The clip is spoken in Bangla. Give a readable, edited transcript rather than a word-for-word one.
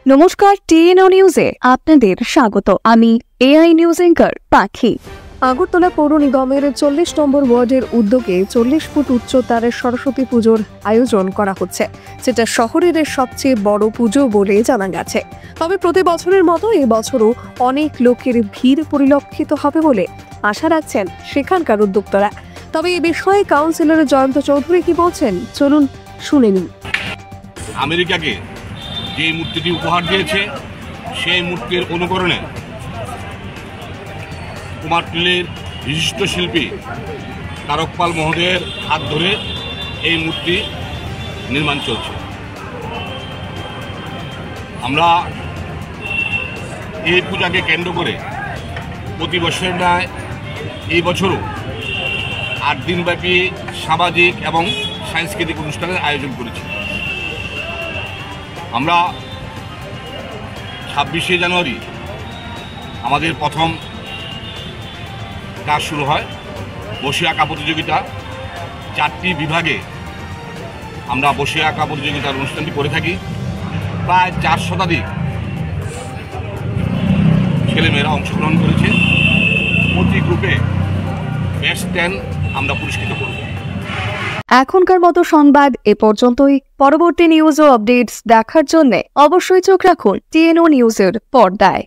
নমস্কার, টিএনও নিউজে আপনাদের স্বাগত। আমি এআই নিউজ অ্যাঙ্কার পাখি। আগরতলা পৌর নিগমের 40 নম্বর ওয়ার্ডের উদ্যোগে 40 ফুট উচ্চতার সরস্বতী পুজোর আয়োজন করা হচ্ছে, যেটা শহরের সবচেয়ে বড় পুজো বলে জানা গেছে। তবে প্রতি বছরের মতো এবছরও অনেক লোকের ভিড় পরিলক্ষিত হবে বলে আশা রাখছেন সেখানকার উদ্যোক্তারা। তবে এই বিষয়ে কাউন্সিলর জয়ন্ত চৌধুরী কি বলছেন, চলুন শুনে নিন। আমেরিকাকে যে মূর্তিটি উপহার দিয়েছে সেই মূর্তির অনুকরণে কুমারটুলির বিশিষ্ট শিল্পী তারক পাল মহোদয়ের হাত ধরে এই মূর্তি নির্মাণ চলছে। আমরা এই পূজাকে কেন্দ্র করে প্রতি বছরের ন্যায় এই বছরও 8 দিনব্যাপী সামাজিক এবং সাংস্কৃতিক অনুষ্ঠানের আয়োজন করেছি। আমরা 26শে জানুয়ারি আমাদের প্রথম কাজ শুরু হয়। বসে আঁকা প্রতিযোগিতা, 4টি বিভাগে আমরা বসে আঁকা প্রতিযোগিতার অনুষ্ঠানটি করে থাকি। প্রায় 4 শতাধিক ছেলেমেয়েরা অংশগ্রহণ করেছে। প্রতি গ্রুপে বেস্ট 10 আমরা পুরস্কৃত করব। এখনকার মতো সংবাদ এ পর্যন্তই। পরবর্তী নিউজ ও আপডেটস দেখার জন্য অবশ্যই চোখ রাখুন টিএনও নিউজের পর্দায়।